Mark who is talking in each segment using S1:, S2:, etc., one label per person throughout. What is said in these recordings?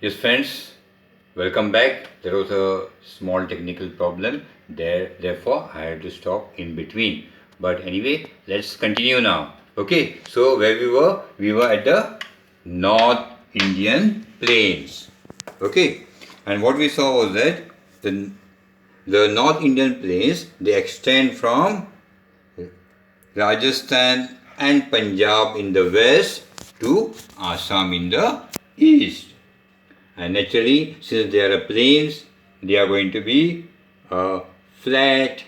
S1: Yes friends, welcome back. There was a small technical problem there, therefore I had to stop in between. But anyway, let's continue now. Okay, so where we were? We were at the North Indian plains. Okay, and what we saw was that the North Indian plains, they extend from Rajasthan and Punjab in the west to Assam in the east. And naturally, since they are plains, they are going to be a flat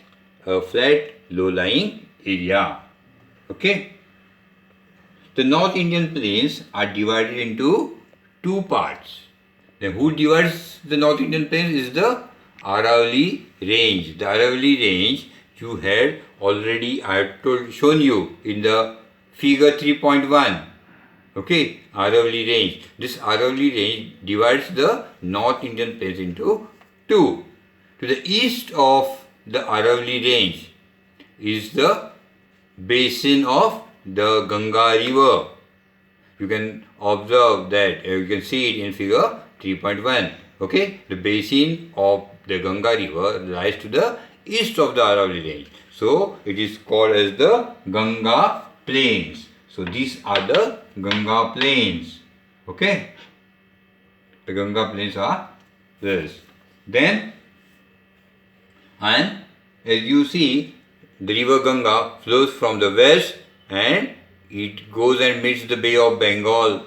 S1: low-lying area. Okay. The North Indian plains are divided into two parts. Then who divides the North Indian plains is the Aravalli range. The Aravalli range you had already, I have shown you in the figure 3.1. Okay, Aravalli range. This Aravalli range divides the North Indian plains into two. To the east of the Aravalli range is the basin of the Ganga river. You can observe that, you can see it in figure 3.1. Okay, the basin of the Ganga river lies to the east of the Aravalli range. So, it is called as the Ganga plains. So, these are the Ganga plains. Okay. The Ganga plains are this. Then, and as you see, the river Ganga flows from the west and it goes and meets the Bay of Bengal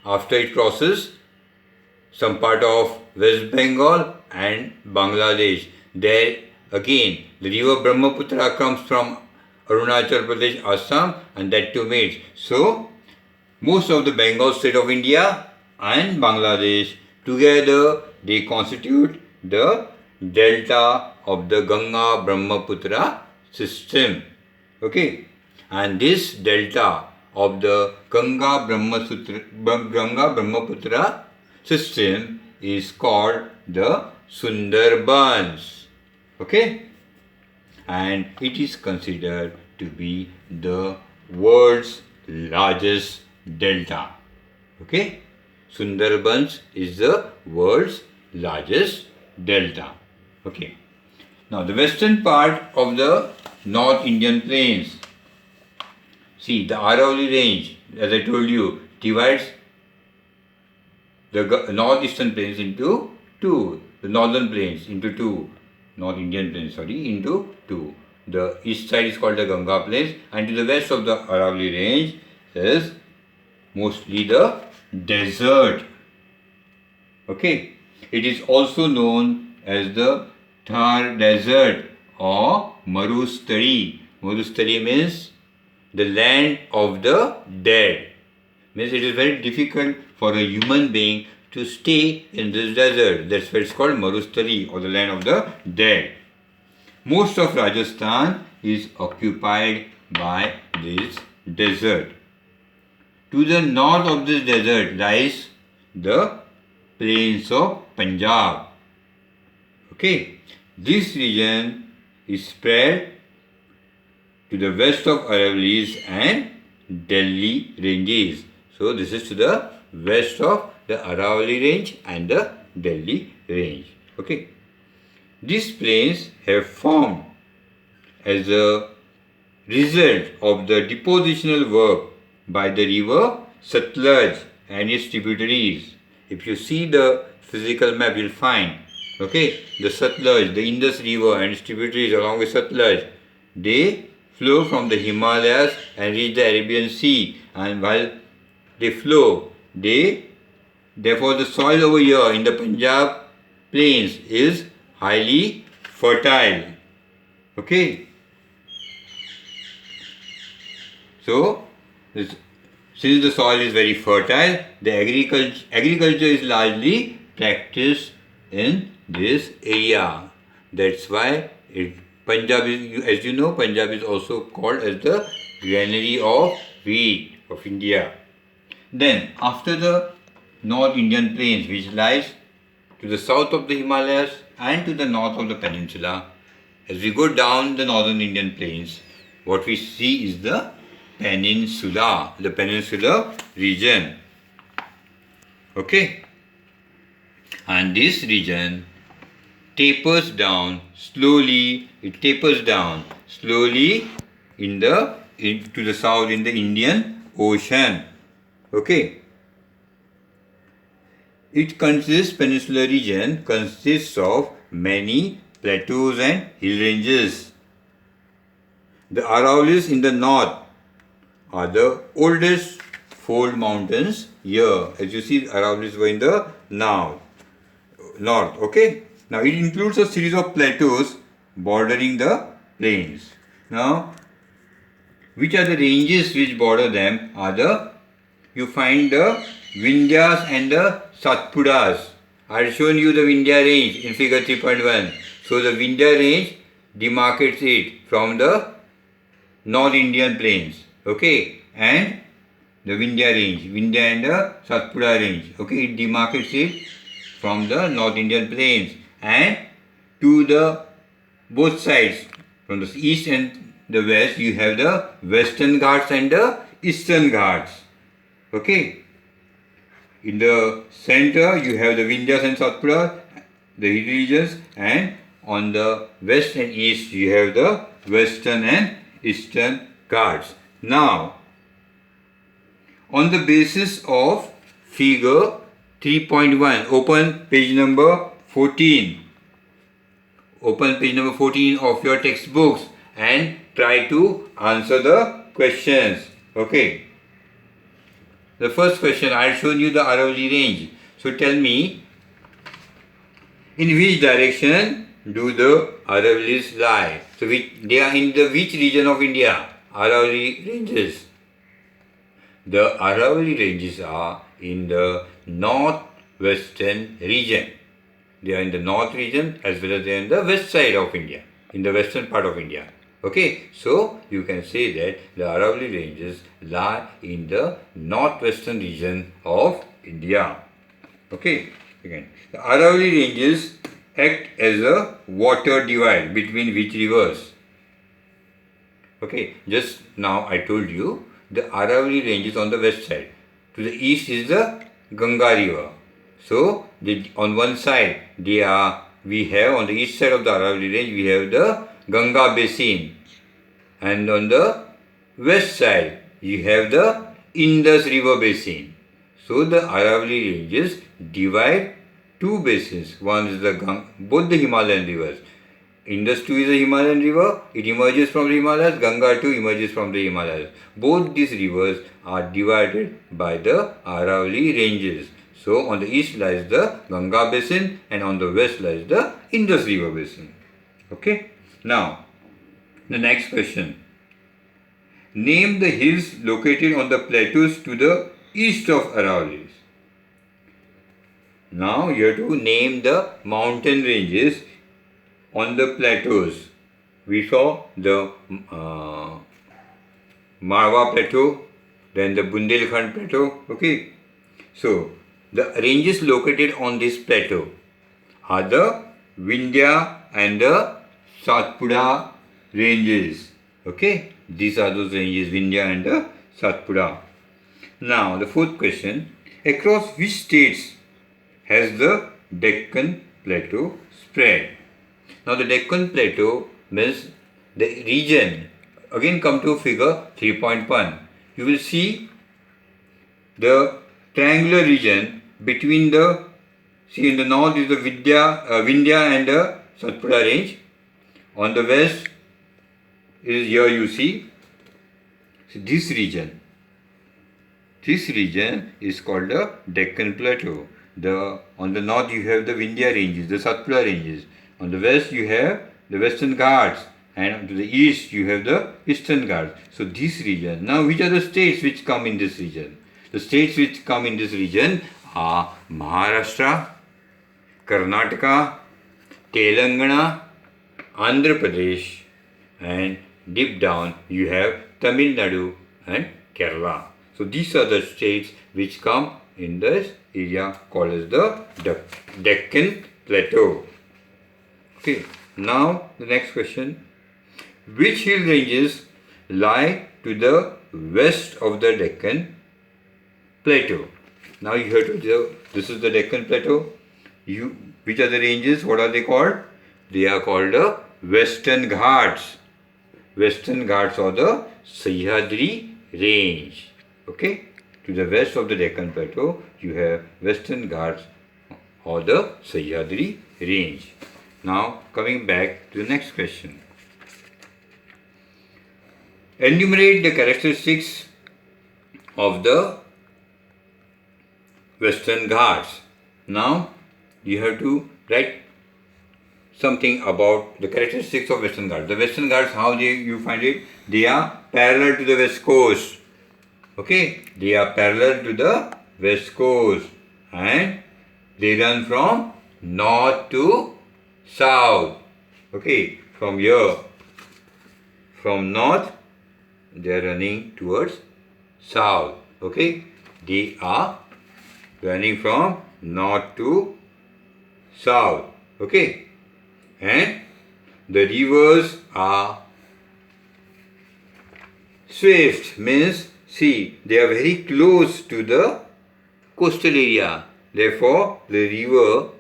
S1: after it crosses some part of West Bengal and Bangladesh. There again, the river Brahmaputra comes from Arunachal Pradesh, Assam, and that too meets. So, most of the Bengal state of India and Bangladesh together they constitute the delta of the Ganga Brahmaputra system. Okay, and this delta of the Ganga Brahmaputra system is called the Sundarbans. Okay. And it is considered to be the world's largest delta. Okay, Sundarbans is the world's largest delta. Okay, now the western part of the North Indian plains. See, the Aravalli range, as I told you, divides the northeastern plains into two, the northern plains into two. North Indian plains, into two. The east side is called the Ganga plains, and to the west of the Aravalli range is mostly the desert. Okay, it is also known as the Thar Desert or Marustari. Marustari means the land of the dead. Means it is very difficult for a human being to stay in this desert. That's why it's called Marustari, or the land of the dead. Most of Rajasthan is occupied by this desert. To the north of this desert lies the plains of Punjab. Okay, this region is spread to the west of Aravallis and Delhi ranges. So this is to the west of the Aravalli range and the Delhi range. Okay. These plains have formed as a result of the depositional work by the river Satluj and its tributaries. If you see the physical map, you'll find, okay, the Satluj, the Indus river and its tributaries along with Satluj, they flow from the Himalayas and reach the Arabian Sea, and while they flow, therefore the soil over here in the Punjab plains is highly fertile. Okay. So, since the soil is very fertile, the agriculture is largely practiced in this area. That's why Punjab is, as you know, Punjab is also called as the granary of wheat of India. Then, after the North Indian plains, which lies to the south of the Himalayas and to the north of the peninsula, as we go down the northern Indian plains, what we see is the peninsular region. Okay. and this region tapers down slowly. It tapers down slowly to the south in the Indian Ocean. Okay. This peninsular region consists of many plateaus and hill ranges. The Aravallis in the north are the oldest fold mountains here. As you see, Aravallis were in the north. Okay. Now it includes a series of plateaus bordering the plains. Now, which are the ranges which border them? You find the Vindhyas and the Satpuras. I have shown you the Vindhya range in figure 3.1. So the Vindhya range demarcates it from the North Indian plains. Okay, and the Vindhya range, Vindhya and the Satpura range. Okay, it demarcates it from the North Indian plains, and to the both sides, from the east and the west, you have the Western Ghats and the Eastern Ghats. Okay. In the center, you have the Vindhyas and Satpura, the hill regions, and on the west and east, you have the Western and Eastern Ghats. Now, on the basis of figure 3.1, open page number 14. Open page number 14 of your textbooks and try to answer the questions. Okay. The first question, I have shown you the Aravalli range. So tell me, in which direction do the Aravallis lie? So they are in which region of India? Aravalli ranges. The Aravalli ranges are in the northwestern region. They are in the north region as well as they are in the west side of India, in the western part of India. Okay, so you can say that the Aravalli ranges lie in the northwestern region of India. Okay, again, the Aravalli ranges act as a water divide between which rivers? Okay, just now I told you the Aravalli ranges on the west side. To the east is the Ganga river. So on one side we have on the east side of the Aravalli range we have the Ganga basin, and on the west side you have the Indus river basin. So the Aravalli ranges divide two basins. One is both the Himalayan rivers. Indus too is a Himalayan river. It emerges from the Himalayas. Ganga too emerges from the Himalayas. Both these rivers are divided by the Aravalli ranges. So on the east lies the Ganga basin and on the west lies the Indus river basin. Okay. Now, the next question. Name the hills located on the plateaus to the east of Aravallis. Now you have to name the mountain ranges on the plateaus. We saw the Marwa plateau, then the Bundelkhand plateau. Okay. So, the ranges located on this plateau are the Vindhya and the Satpura ranges. Okay. These are those ranges, Vindhya and the Satpura. Now, the fourth question. Across which states has the Deccan Plateau spread? Now, the Deccan Plateau means the region. Again, come to figure 3.1. You will see the triangular region between in the north is the Vindhya and the Satpura range. On the west is here you see. So this region is called the Deccan Plateau. On the north you have the Vindhya ranges, the Satpura ranges. On the west you have the Western Ghats, and to the east you have the Eastern Ghats. So this region. Now which are the states which come in this region? The states which come in this region are Maharashtra, Karnataka, Telangana, Andhra Pradesh, and deep down you have Tamil Nadu and Kerala. So these are the states which come in this area called as the Deccan Plateau. Okay, now the next question. Which hill ranges lie to the west of the Deccan Plateau? Now you have to this is the Deccan Plateau. which are the ranges? What are they called? They are called the Western Ghats. Western Ghats or the Sahyadri range. Okay, to the west of the Deccan Plateau, you have Western Ghats or the Sahyadri range. Now, coming back to the next question. Enumerate the characteristics of the Western Ghats. Now, you have to write something about the characteristics of Western Ghats. The Western Ghats, how you find it? They are parallel to the west coast. Okay, they are parallel to the west coast and they run from north to south. Okay, from here, from north, they are running towards south. Okay, they are running from north to south. Okay, and the rivers are swift, means see, they are very close to the coastal area. Therefore, the river,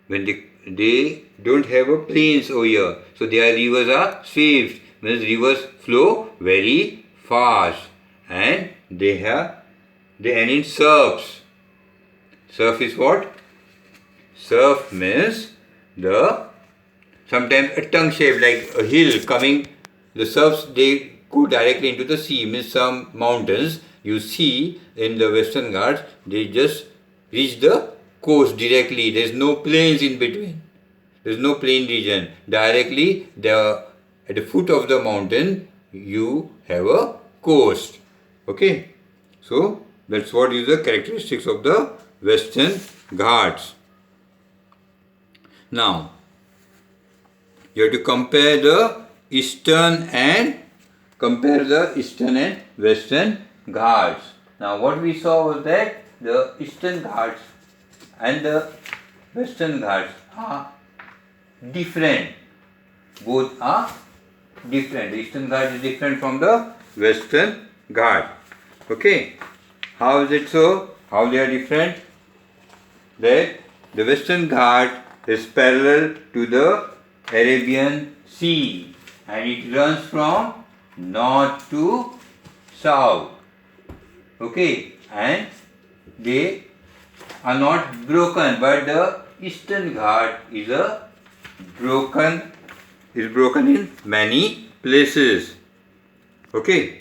S1: when they don't have a plains over here, so their rivers are swift, means rivers flow very fast, and they end in surfs. Surf is what? Surf means sometimes a tongue shape like a hill coming. The surfs, they go directly into the sea, means some mountains you see in the Western Ghats, they just reach the coast directly. There is no plains in between. There is no plain region. Directly at the foot of the mountain you have a coast. Okay, so that's what is the characteristics of the Western Ghats. Now, you have to compare the eastern and Western Ghats. Now, what we saw was that the Eastern Ghats and the Western Ghats are different. Both are different. The Eastern Ghats is different from the Western Ghats. Okay. How is it so? How they are different? That the Western Ghat is parallel to the Arabian Sea and it runs from north to south. Okay, and they are not broken, but the Eastern Ghat is broken in many places. Okay.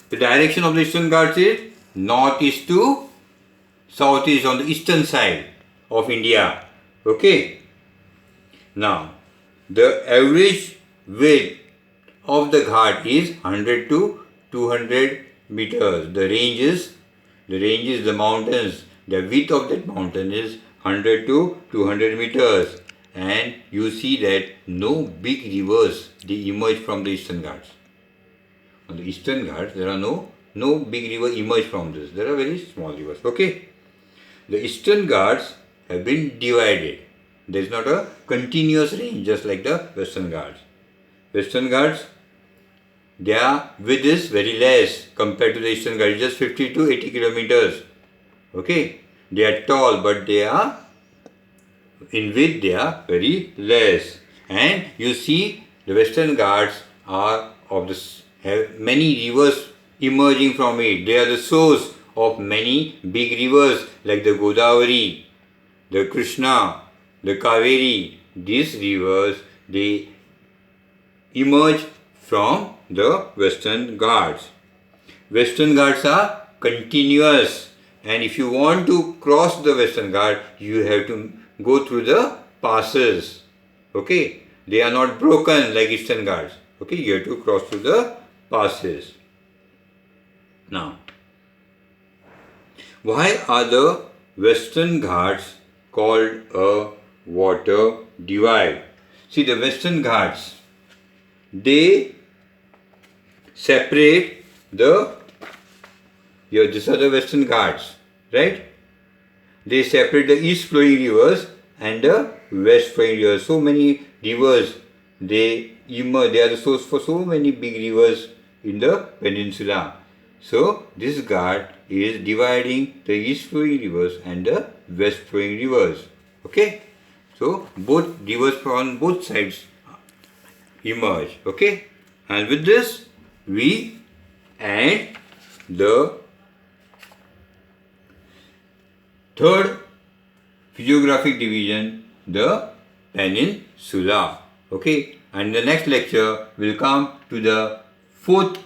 S1: The direction of the Eastern Ghats is northeast to southeast on the eastern side of India. Okay. Now, the average width of the Ghat is 100 to 200 meters. The ranges, the mountains, the width of that mountain is 100 to 200 meters. And you see that no big rivers, they emerge from the Eastern Ghats. On the Eastern Ghats, there are no big river emerge from this. There are very small rivers. Okay. The Eastern Ghats have been divided. There is not a continuous range just like the Western Ghats. Western Ghats, their width is very less compared to the Eastern Ghats, just 50 to 80 kilometers. Okay. They are tall, but in width they are very less. And you see the Western Ghats are have many rivers emerging from it. They are the source of many big rivers like the Godavari, the Krishna, the Kaveri. These rivers, they emerge from the Western Ghats. Western Ghats are continuous, and if you want to cross the Western Ghats, you have to go through the passes. Okay, they are not broken like Eastern Ghats. Okay, you have to cross through the passes. Now, why are the Western Ghats called a water divide? See, the Western Ghats, they separate these are the Western Ghats, right? They separate the east flowing rivers and the west flowing rivers. So many rivers, they are the source for so many big rivers in the peninsula. So this guard is dividing the east flowing rivers and the west flowing rivers. Okay. So both rivers on both sides emerge. Okay. And with this we end the third physiographic division, the peninsula. Okay. And the next lecture will come to the fourth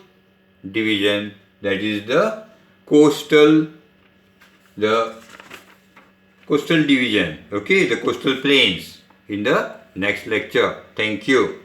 S1: division, that is the coastal division. Okay, the coastal plains in the next lecture. Thank you.